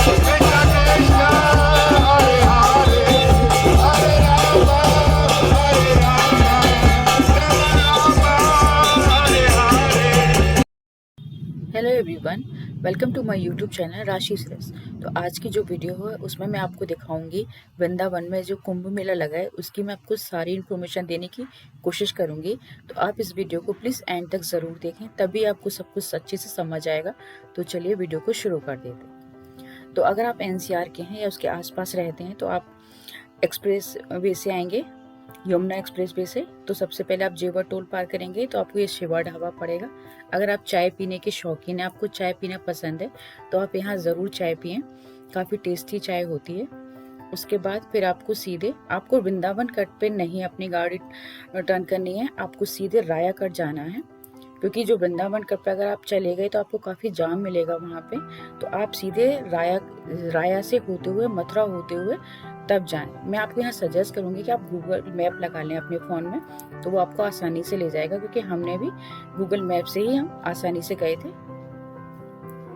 Hello everyone, welcome to my YouTube channel Rashi sales. तो आज की जो वीडियो है उसमें मैं आपको दिखाऊंगी वृंदावन में जो कुंभ मेला लगा है उसकी मैं आपको सारी इन्फॉर्मेशन देने की कोशिश करूंगी। तो आप इस वीडियो को प्लीज़ एंड तक ज़रूर देखें, तभी आपको सब कुछ अच्छे से समझ आएगा। तो चलिए वीडियो को शुरू कर देते हैं। तो अगर आप एनसीआर के हैं या उसके आसपास रहते हैं तो आप एक्सप्रेस वे से आएंगे, यमुना एक्सप्रेस वे से। तो सबसे पहले आप जेवर टोल पार करेंगे तो आपको ये शिवा ढाबा पड़ेगा। अगर आप चाय पीने के शौकीन हैं, आपको चाय पीना पसंद है, तो आप यहाँ ज़रूर चाय पिएं, काफ़ी टेस्टी चाय होती है। उसके बाद फिर आपको सीधे, आपको वृंदावन कट पे नहीं अपनी गाड़ी टर्न करनी है, आपको सीधे राया कट जाना है। क्योंकि जो वृंदावन कट पे अगर आप चले गए तो आपको काफ़ी जाम मिलेगा वहाँ पे। तो आप सीधे राया से होते हुए, मथुरा होते हुए तब जाएं। मैं आपको यहाँ सजेस्ट करूँगी कि आप गूगल मैप लगा लें अपने फ़ोन में, तो वो आपको आसानी से ले जाएगा। क्योंकि हमने भी गूगल मैप से ही हम आसानी से गए थे।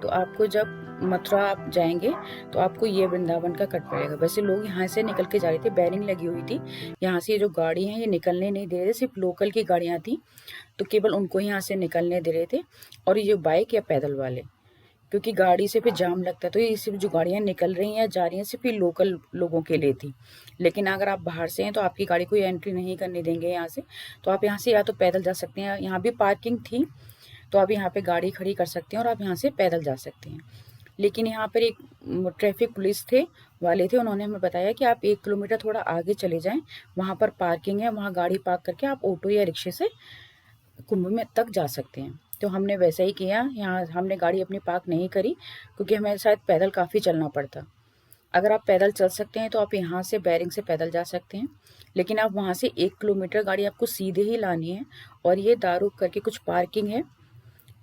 तो आपको जब मथुरा आप जाएंगे तो आपको ये वृंदावन का कट पड़ेगा। वैसे लोग यहाँ से निकल के जा रहे थे, बैरिंग लगी हुई थी यहाँ से। ये जो गाड़ी है ये निकलने नहीं दे रहे, सिर्फ लोकल की गाड़ियाँ थी, तो केवल उनको यहाँ से निकलने दे रहे थे। और ये बाइक या पैदल वाले, क्योंकि गाड़ी से फिर जाम लगता है, तो ये सिर्फ जो गाड़ियाँ निकल रही हैं या जा रही हैं सिर्फ ये लोकल लोगों के लिए थी। लेकिन अगर आप बाहर से हैं तो आपकी गाड़ी को एंट्री नहीं करने देंगे यहाँ से। तो आप यहाँ से या तो पैदल जा सकते हैं, यहाँ भी पार्किंग थी तो आप यहाँ पे गाड़ी खड़ी कर सकते हैं और आप यहाँ से पैदल जा सकते हैं। लेकिन यहाँ पर एक ट्रैफिक पुलिस वाले थे, उन्होंने हमें बताया कि आप 1 किलोमीटर थोड़ा आगे चले जाएं, वहाँ पर पार्किंग है, वहाँ गाड़ी पार्क करके आप ऑटो या रिक्शे से कुंभ में तक जा सकते हैं। तो हमने वैसा ही किया, यहाँ हमने गाड़ी अपनी पार्क नहीं करी क्योंकि हमें शायद पैदल काफ़ी चलना पड़ता। अगर आप पैदल चल सकते हैं तो आप यहाँ से बैरिंग से पैदल जा सकते हैं, लेकिन आप वहाँ से 1 किलोमीटर गाड़ी आपको सीधे ही लानी है। और ये दारू करके कुछ पार्किंग है,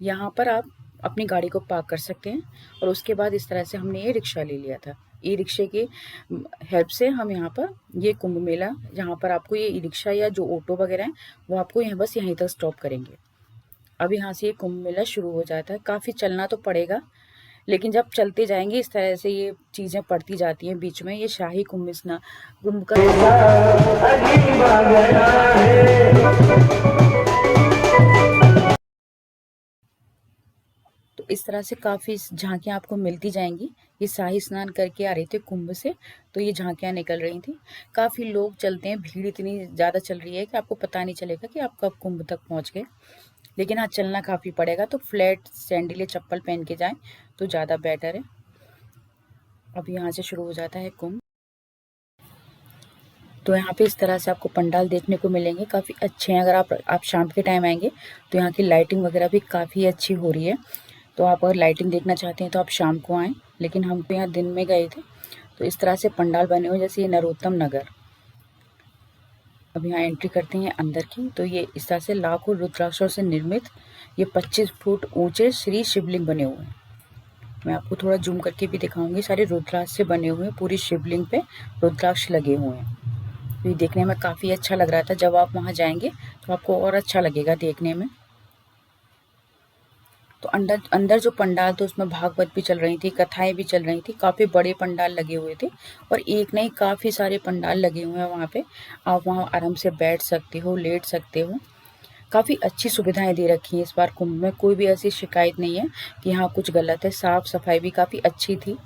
यहाँ पर आप अपनी गाड़ी को पार्क कर सकते हैं। और उसके बाद इस तरह से हमने ये रिक्शा ले लिया था। ई रिक्शे की हेल्प से हम यहाँ पर ये कुंभ मेला, जहाँ पर आपको ये ई रिक्शा या जो ऑटो वगैरह हैं वो आपको यहाँ बस यहीं तक स्टॉप करेंगे। अब यहाँ से ये कुंभ मेला शुरू हो जाता है। काफ़ी चलना तो पड़ेगा, लेकिन जब चलते जाएंगे इस तरह से ये चीज़ें पड़ती जाती हैं बीच में। ये शाही कुंभ स्नान, कुंभ का तो इस तरह से काफ़ी झांकियाँ आपको मिलती जाएंगी। ये शाही स्नान करके आ रहे थे कुंभ से, तो ये झांकियाँ निकल रही थी। काफ़ी लोग चलते हैं, भीड़ इतनी ज़्यादा चल रही है कि आपको पता नहीं चलेगा कि आप कब कुंभ तक पहुँच गए। लेकिन हाँ, चलना काफ़ी पड़ेगा, तो फ्लैट सैंडल या चप्पल पहन के जाएं तो ज़्यादा बेटर है। अब यहाँ से शुरू हो जाता है कुंभ। तो यहाँ पे इस तरह से आपको पंडाल देखने को मिलेंगे, काफ़ी अच्छे हैं। अगर आप शाम के टाइम आएंगे तो यहाँ की लाइटिंग वगैरह भी काफ़ी अच्छी हो रही है। तो आप अगर लाइटिंग देखना चाहते हैं तो आप शाम को आएँ, लेकिन हम तो यहाँ दिन में गए थे। तो इस तरह से पंडाल बने हुए, जैसे ये नरोत्तम नगर। अब यहाँ एंट्री करते हैं अंदर की, तो ये इस तरह से लाखों रुद्राक्षों से निर्मित ये 25 फुट ऊंचे श्री शिवलिंग बने हुए हैं। मैं आपको थोड़ा जूम करके भी दिखाऊंगी। सारे रुद्राक्ष से बने हुए हैं, पूरी शिवलिंग पे रुद्राक्ष लगे हुए हैं। तो ये देखने में काफ़ी अच्छा लग रहा था। जब आप वहाँ जाएंगे तो आपको और अच्छा लगेगा देखने में। तो अंदर अंदर जो पंडाल तो उसमें भागवत भी चल रही थी, कथाएं भी चल रही थी। काफ़ी बड़े पंडाल लगे हुए थे, और एक नहीं काफ़ी सारे पंडाल लगे हुए हैं वहाँ पे। आप वहाँ आराम से बैठ सकते हो, लेट सकते हो। काफ़ी अच्छी सुविधाएं दे रखी हैं इस बार कुंभ में। कोई भी ऐसी शिकायत नहीं है कि यहाँ कुछ गलत है। साफ सफाई भी काफ़ी अच्छी थी।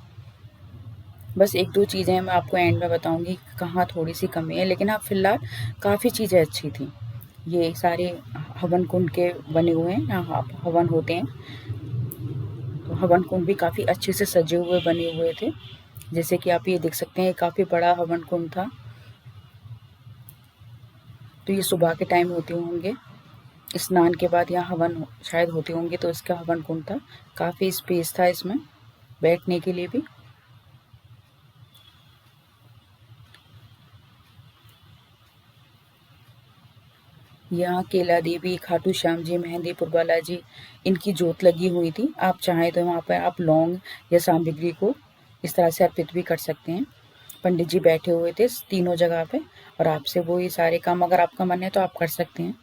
बस 1-2 चीज़ें मैं आपको एंड में बताऊंगी कहाँ थोड़ी सी कमी है, लेकिन हाँ फिलहाल काफ़ी चीज़ें अच्छी थी। ये सारे हवन कुंड के बने हुए हैं, यहाँ हवन होते हैं। तो हवन कुंड भी काफ़ी अच्छे से सजे हुए बने हुए थे। जैसे कि आप ये देख सकते हैं, काफ़ी बड़ा हवन कुंड था। तो ये सुबह के टाइम होते होंगे, स्नान के बाद यहाँ हवन शायद होते होंगे, तो इसका हवन कुंड था। काफ़ी स्पेस था इसमें बैठने के लिए भी। यहाँ केला देवी, खाटू श्याम जी, मेहंदीपुर बालाजी, इनकी जोत लगी हुई थी। आप चाहें तो वहाँ पर आप लौंग या सामग्री को इस तरह से अर्पित भी कर सकते हैं। पंडित जी बैठे हुए थे तीनों जगह पे, और आपसे वो ये सारे काम, अगर आपका मन है तो आप कर सकते हैं।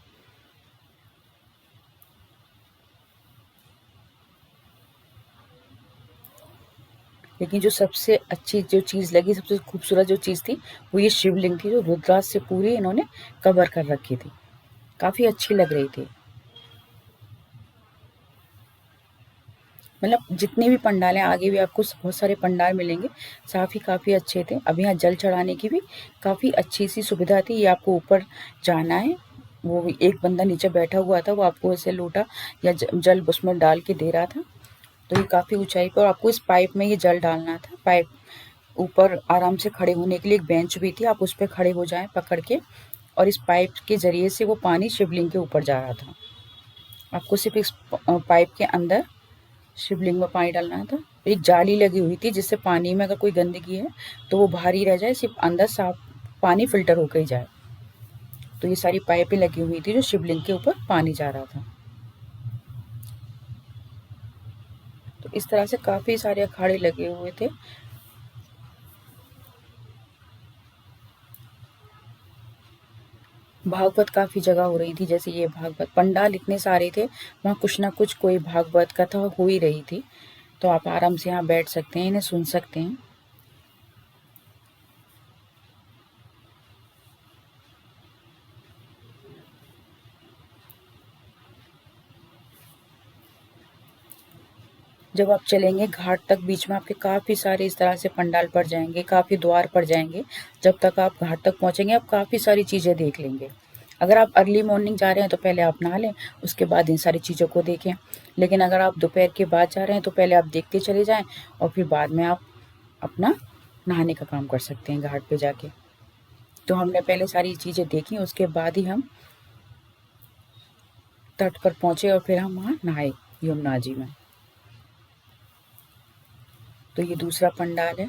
लेकिन जो सबसे अच्छी जो चीज़ लगी, सबसे खूबसूरत जो चीज़ थी, वो ये शिवलिंग थी जो रुद्राक्ष से पूरी इन्होंने कवर कर रखी थी। काफ़ी अच्छी लग रही थी। मतलब जितने भी पंडाल हैं, आगे भी आपको बहुत सारे पंडाल मिलेंगे, साफ़ ही काफ़ी अच्छे थे। अब यहाँ जल चढ़ाने की भी काफ़ी अच्छी सी सुविधा थी। ये आपको ऊपर जाना है, वो भी एक बंदा नीचे बैठा हुआ था, वो आपको ऐसे लोटा या जल उसमें डाल के दे रहा था। तो ये काफ़ी ऊंचाई पर, और आपको इस पाइप में ये जल डालना था। पाइप ऊपर आराम से खड़े होने के लिए एक बेंच भी थी, आप उस पर खड़े हो जाएं पकड़ के, और इस पाइप के ज़रिए से वो पानी शिवलिंग के ऊपर जा रहा था। आपको सिर्फ इस पाइप के अंदर शिवलिंग में पानी डालना था। एक जाली लगी हुई थी जिससे पानी में अगर कोई गंदगी है तो वो बाहर ही रह जाए, सिर्फ अंदर साफ पानी फिल्टर होकर ही जाए। तो ये सारी पाइपें लगी हुई थी जो शिवलिंग के ऊपर पानी जा रहा था। तो इस तरह से काफ़ी सारे अखाड़े लगे हुए थे। भागवत काफ़ी जगह हो रही थी, जैसे ये भागवत पंडाल इतने सारे थे, वहाँ कुछ ना कुछ कोई भागवत कथा हो ही रही थी। तो आप आराम से यहाँ बैठ सकते हैं, इन्हें सुन सकते हैं। जब आप चलेंगे घाट तक, बीच में आपके काफ़ी सारे इस तरह से पंडाल पड़ जाएंगे, काफ़ी द्वार पड़ जाएंगे। जब तक आप घाट तक पहुँचेंगे आप काफ़ी सारी चीज़ें देख लेंगे। अगर आप अर्ली मॉर्निंग जा रहे हैं तो पहले आप नहा लें, उसके बाद इन सारी चीज़ों को देखें। लेकिन अगर आप दोपहर के बाद जा रहे हैं तो पहले आप देखते चले जाएं, और फिर बाद में आप अपना नहाने का काम कर सकते हैं घाट पे जाके। तो हमने पहले सारी चीज़ें देखी, उसके बाद ही हम तट पर पहुँचे और फिर हम वहाँ नहाए यमुना जी में। तो ये दूसरा पंडाल है।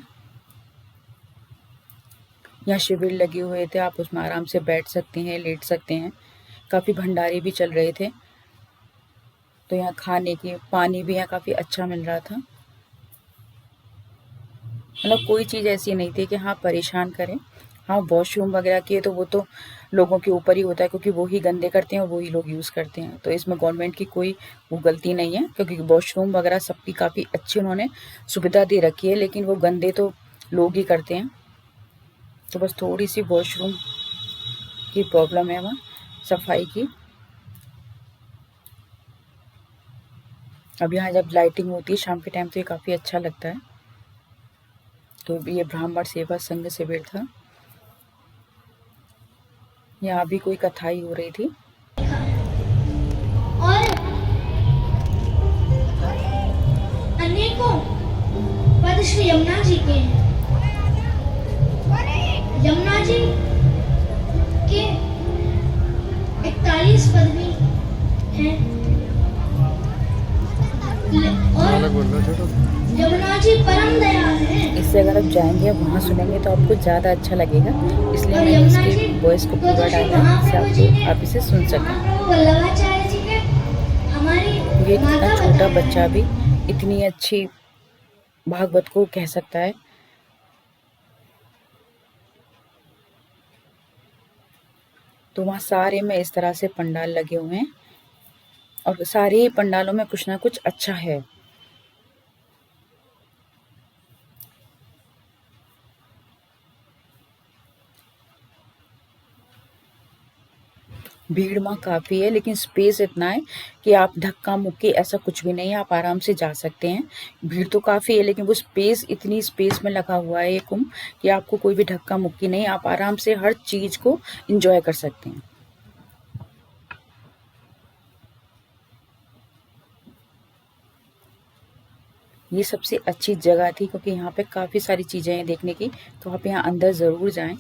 यहाँ शिविर लगे हुए थे, आप उसमें आराम से बैठ सकते हैं, लेट सकते हैं। काफ़ी भंडारे भी चल रहे थे। तो यहाँ खाने की, पानी भी यहाँ काफ़ी अच्छा मिल रहा था। मतलब कोई चीज़ ऐसी नहीं थी कि हाँ परेशान करें। हाँ, वॉशरूम वगैरह की है तो वो तो लोगों के ऊपर ही होता है, क्योंकि वो ही गंदे करते हैं और वो ही लोग यूज़ करते हैं। तो इसमें गवर्नमेंट की कोई वो गलती नहीं है, क्योंकि वॉशरूम वगैरह सबकी काफ़ी अच्छी उन्होंने सुविधा दे रखी है, लेकिन वो गंदे तो लोग ही करते हैं। तो बस थोड़ी सी वॉशरूम की प्रॉब्लम है वहाँ, सफाई की। अब यहाँ जब लाइटिंग होती है शाम के टाइम तो ये काफ़ी अच्छा लगता है। तो ये ब्राह्मण सेवा संघ शिविर था। यहाँ भी कोई कथाई हो रही थी। और अनेकों पद श्री यमुना जी के हैं। यमुना जी के 41 पद भी हैं। और यमुना जी परम दयाल हैं। इससे अगर आप जाएंगे और वहाँ सुनेंगे तो आपको ज़्यादा अच्छा लगेगा, इसलिए मैंने इसके वॉइस को पूरा डाला है जिससे आप इसे सुन सकें। वल्लभाचार्य जी के हमारी क्योंकि इतना माता छोटा बताया बच्चा है। भी इतनी अच्छी भागवत को कह सकता है। तो वहाँ सारे में इस तरह से पंडाल लगे हुए हैं, और सारे ही पंडालों में कुछ ना कुछ अच्छा है। भीड़ वहाँ काफ़ी है, लेकिन स्पेस इतना है कि आप धक्का मुक्की ऐसा कुछ भी नहीं है, आप आराम से जा सकते हैं। भीड़ तो काफ़ी है, लेकिन वो स्पेस, इतनी स्पेस में लगा हुआ है ये कुंभ कि आपको कोई भी धक्का मुक्की नहीं, आप आराम से हर चीज़ को एंजॉय कर सकते हैं। ये सबसे अच्छी जगह थी, क्योंकि यहाँ पे काफ़ी सारी चीज़ें हैं देखने की, तो आप यहाँ अंदर ज़रूर जाएं।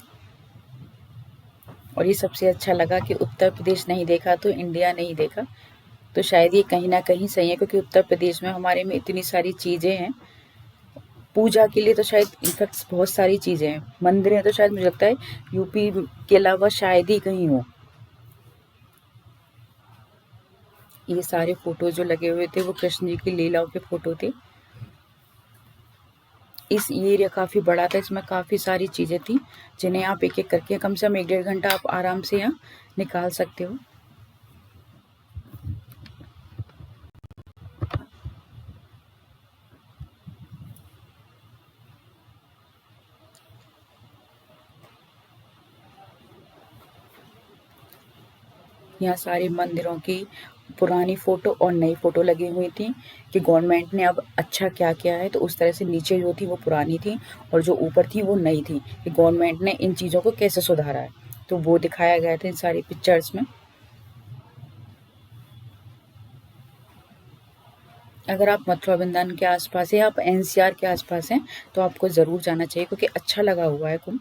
और ये सबसे अच्छा लगा कि उत्तर प्रदेश नहीं देखा तो इंडिया नहीं देखा। तो शायद ये कहीं ना कहीं सही है, क्योंकि उत्तर प्रदेश में हमारे में इतनी सारी चीज़ें हैं पूजा के लिए। तो शायद इनफैक्ट बहुत सारी चीज़ें हैं, मंदिर हैं, तो शायद मुझे लगता है यूपी के अलावा शायद ही कहीं हो। ये सारे फोटो जो लगे हुए थे वो कृष्ण जी की लीलाओं के फोटो थे। इस ये एरिया काफ़ी बड़ा था, इसमें काफ़ी सारी चीज़ें थी जिन्हें आप एक एक करके कम से कम 1-1.5 घंटा आप आराम से यहाँ निकाल सकते हो। यहाँ सारे मंदिरों की पुरानी फ़ोटो और नई फ़ोटो लगी हुई थी कि गवर्नमेंट ने अब अच्छा क्या किया है। तो उस तरह से नीचे जो थी वो पुरानी थी और जो ऊपर थी वो नई थी कि गवर्नमेंट ने इन चीज़ों को कैसे सुधारा है। तो वो दिखाया गया था इन सारी पिक्चर्स में। अगर आप मथुरा वृंदावन के आसपास है या आप एनसीआर के आसपास हैं तो आपको ज़रूर जाना चाहिए क्योंकि अच्छा लगा हुआ है कुंभ।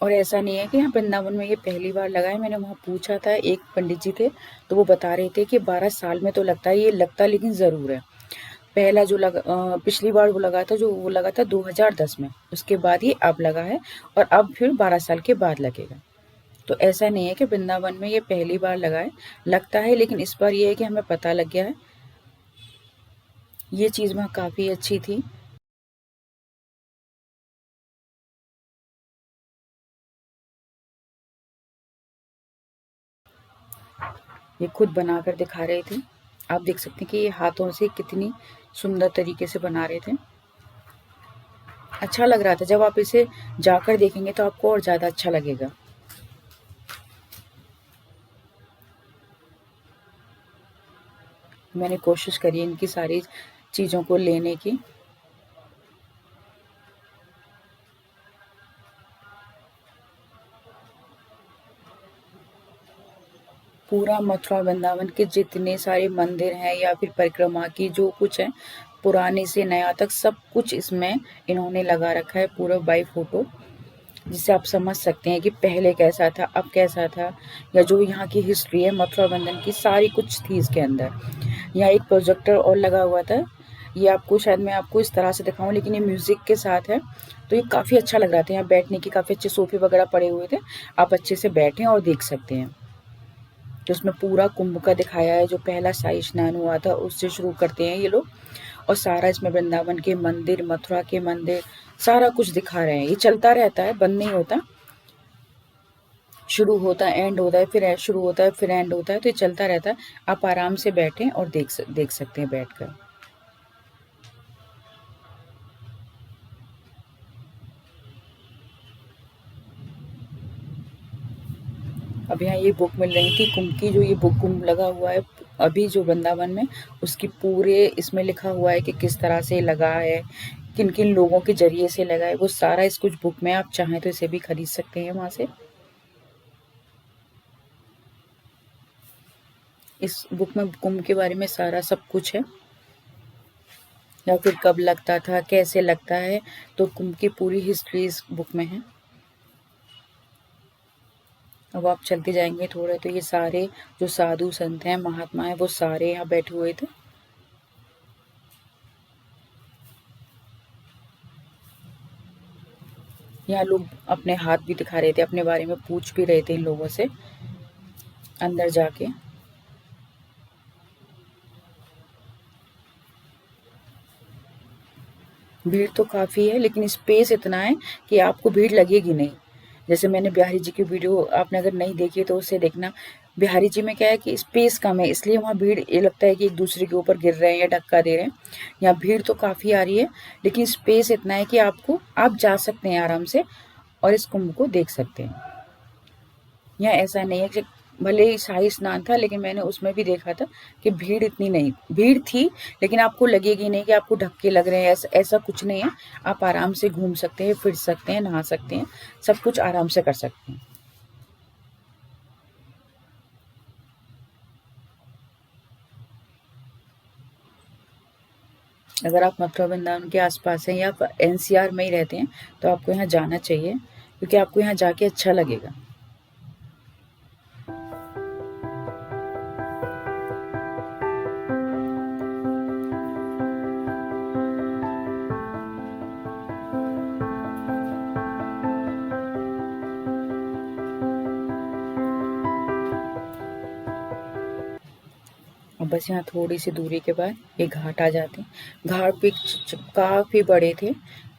और ऐसा नहीं है कि यहाँ वृंदावन में ये पहली बार लगा है। मैंने वहाँ पूछा था, एक पंडित जी थे तो वो बता रहे थे कि 12 साल में तो लगता है, ये लगता लेकिन ज़रूर है। पहला जो पिछली बार वो लगा था, जो वो लगा था 2010 में, उसके बाद ही अब लगा है और अब फिर 12 साल के बाद लगेगा। तो ऐसा नहीं है कि वृंदावन में ये पहली बार लगा है, लगता है, लेकिन इस बार ये है कि हमें पता लग गया है। ये चीज़ वहाँ काफ़ी अच्छी थी। ये खुद बनाकर दिखा रहे थे। आप देख सकते हैं कि ये हाथों से कितनी सुंदर तरीके से बना रहे थे। अच्छा लग रहा था। जब आप इसे जाकर देखेंगे तो आपको और ज़्यादा अच्छा लगेगा। मैंने कोशिश करी इनकी सारी चीज़ों को लेने की। पूरा मथुरा वृंदावन के जितने सारे मंदिर हैं या फिर परिक्रमा की जो कुछ है, पुराने से नया तक सब कुछ इसमें इन्होंने लगा रखा है, पूरा बाई फोटो, जिससे आप समझ सकते हैं कि पहले कैसा था, अब कैसा था, या जो यहाँ की हिस्ट्री है मथुरा वृंदावन की, सारी कुछ थी इसके अंदर। यहाँ एक प्रोजेक्टर और लगा हुआ था। ये आपको शायद मैं आपको इस तरह से दिखाऊं, लेकिन ये म्यूजिक के साथ है तो ये काफ़ी अच्छा लग रहा था। यहाँ बैठने की काफ़ी अच्छे सोफे वगैरह पड़े हुए थे, आप अच्छे से बैठें और देख सकते हैं। तो उसमें पूरा कुंभ का दिखाया है, जो पहला शाही स्नान हुआ था उससे शुरू करते हैं ये लोग, और सारा इसमें वृंदावन के मंदिर, मथुरा के मंदिर, सारा कुछ दिखा रहे हैं। ये चलता रहता है, बंद नहीं होता। शुरू होता है, एंड होता है, फिर शुरू होता है, फिर एंड होता है, तो ये चलता रहता है। आप आराम से बैठें और देख सकते हैं बैठकर। अब यहाँ ये बुक मिल रही थी कुंभ की, जो ये बुक कुंभ लगा हुआ है अभी जो वृंदावन में, उसकी पूरे इसमें लिखा हुआ है कि किस तरह से लगा है, किन किन लोगों के जरिए से लगा है, वो सारा इस कुछ बुक में। आप चाहें तो इसे भी खरीद सकते हैं वहाँ से। इस बुक में कुंभ के बारे में सारा सब कुछ है, या फिर कब लगता था, कैसे लगता है, तो कुंभ की पूरी हिस्ट्री इस बुक में है। अब आप चलते जाएंगे थोड़े तो ये सारे जो साधु संत हैं, महात्मा हैं, वो सारे यहाँ बैठे हुए थे। यहाँ लोग अपने हाथ भी दिखा रहे थे, अपने बारे में पूछ भी रहे थे इन लोगों से अंदर जाके। भीड़ तो काफ़ी है, लेकिन स्पेस इतना है कि आपको भीड़ लगेगी नहीं। जैसे मैंने बिहारी जी की वीडियो, आपने अगर नहीं देखी तो उसे देखना। बिहारी जी में क्या है कि स्पेस कम है, इसलिए वहाँ भीड़ ये लगता है कि एक दूसरे के ऊपर गिर रहे हैं या धक्का दे रहे हैं। यहाँ भीड़ तो काफ़ी आ रही है, लेकिन स्पेस इतना है कि आप जा सकते हैं आराम से और इस कुंभ को देख सकते हैं। यहाँ ऐसा नहीं है कि भले ही शाही स्नान था, लेकिन मैंने उसमें भी देखा था कि भीड़ इतनी नहीं, भीड़ थी लेकिन आपको लगेगी नहीं कि आपको धक्के लग रहे हैं, ऐसा कुछ नहीं है। आप आराम से घूम सकते हैं, फिर सकते हैं, नहा सकते हैं, सब कुछ आराम से कर सकते हैं। अगर आप मथुरा वृंदावन के आसपास हैं या एनसीआर में ही रहते हैं तो आपको यहाँ जाना चाहिए, क्योंकि आपको यहाँ जाके अच्छा लगेगा। और बस यहाँ थोड़ी सी दूरी के बाद ये घाट आ जाते हैं। घाट भी काफ़ी बड़े थे।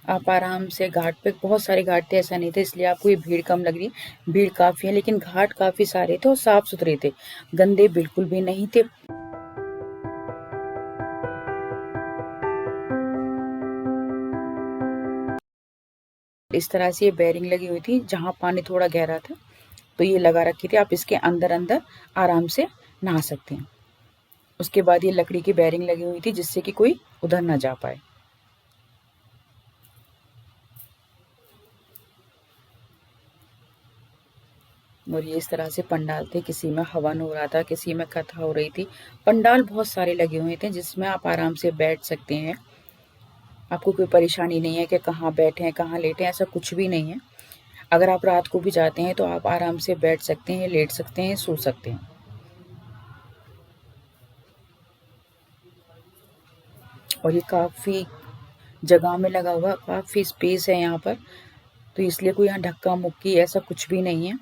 आप आराम से घाट पे, बहुत सारे घाट थे, ऐसा नहीं था, इसलिए आपको ये भीड़ कम लग रही। भीड़ काफ़ी है, लेकिन घाट काफ़ी सारे थे और साफ सुथरे थे, गंदे बिल्कुल भी नहीं थे। इस तरह से ये बेरिंग लगी हुई थी, जहाँ पानी थोड़ा गहरा था तो ये लगा रखी थी, आप इसके अंदर अंदर आराम से नहा सकते हैं। उसके बाद ये लकड़ी की बेरिंग लगी हुई थी जिससे कि कोई उधर ना जा पाए। और ये इस तरह से पंडाल थे, किसी में हवन हो रहा था, किसी में कथा हो रही थी। पंडाल बहुत सारे लगे हुए थे जिसमें आप आराम से बैठ सकते हैं। आपको कोई परेशानी नहीं है कि कहाँ बैठें कहाँ लेटें, ऐसा कुछ भी नहीं है। अगर आप रात को भी जाते हैं तो आप आराम से बैठ सकते हैं, लेट सकते हैं, सो सकते हैं। और ये काफ़ी जगह में लगा हुआ, काफ़ी स्पेस है यहाँ पर, तो इसलिए कोई यहाँ धक्का मुक्की ऐसा कुछ भी नहीं है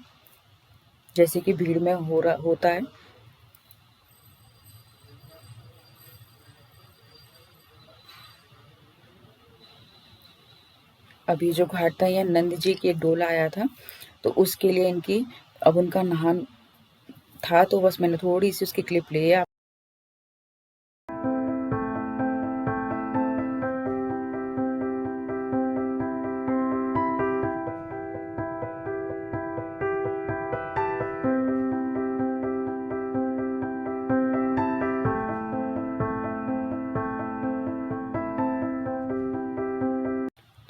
जैसे कि भीड़ में होता है। अभी जो घाट था, यह नंद जी की एक डोला आया था, तो उसके लिए इनकी अब उनका नहान था, तो बस मैंने थोड़ी सी उसकी क्लिप ली है।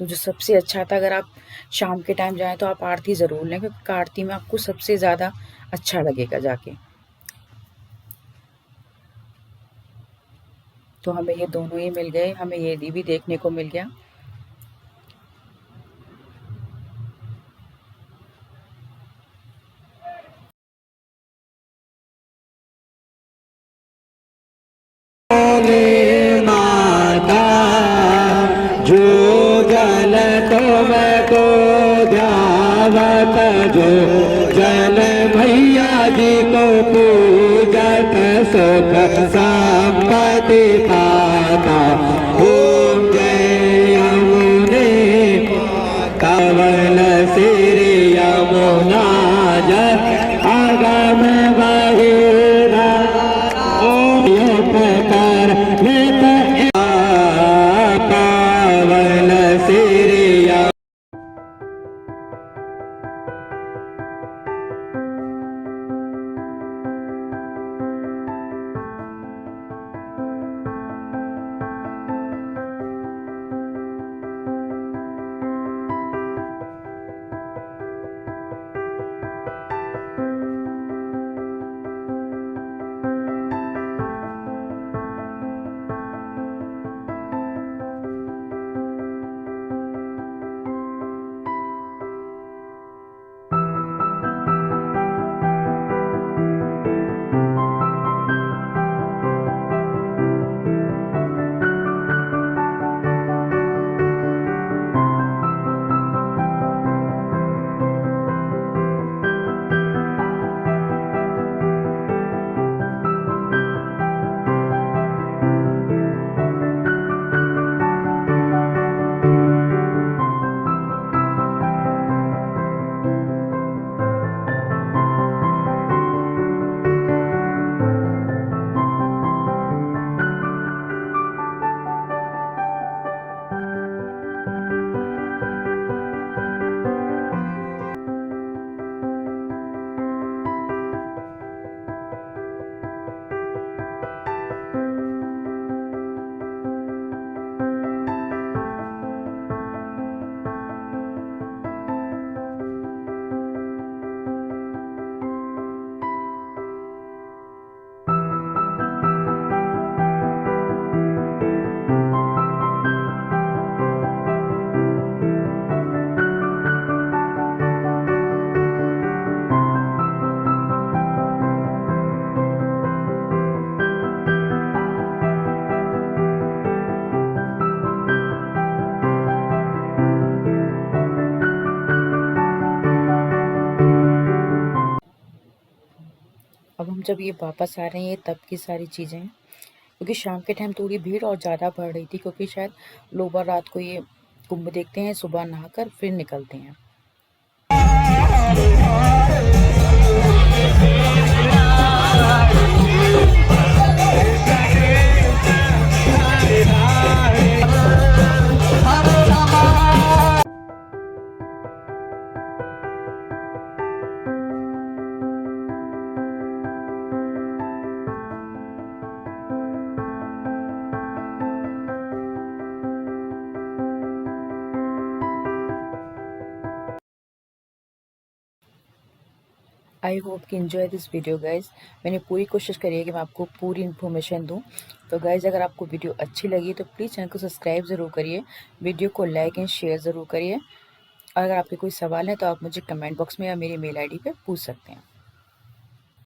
तो जो सबसे अच्छा था, अगर आप शाम के टाइम जाएं तो आप आरती ज़रूर लें, क्योंकि आरती में आपको सबसे ज़्यादा अच्छा लगेगा जाके। तो हमें ये दोनों ही मिल गए, हमें ये भी देखने को मिल गया। जो जल मैया जी को पूजत सुख संपत्ति पाता। ओम जय यमुने कवल सिर यमुना जल आगम बहिरा। ओम कर पावन सिर अब हम जब ये वापस आ रहे हैं तब की सारी चीज़ें हैं, क्योंकि शाम के टाइम थोड़ी भीड़ और ज़्यादा बढ़ रही थी, क्योंकि शायद लोग रात को ये कुंभ देखते हैं, सुबह नहाकर फिर निकलते हैं। आई होप कि एंजॉय दिस वीडियो गाइज। मैंने पूरी कोशिश करी है कि मैं आपको पूरी इन्फॉर्मेशन दूं। तो गाइज अगर आपको वीडियो अच्छी लगी तो प्लीज़ चैनल को सब्सक्राइब ज़रूर करिए, वीडियो को लाइक एंड शेयर ज़रूर करिए। और अगर आपके कोई सवाल है तो आप मुझे कमेंट बॉक्स में या मेरी मेल आईडी पे पूछ सकते हैं।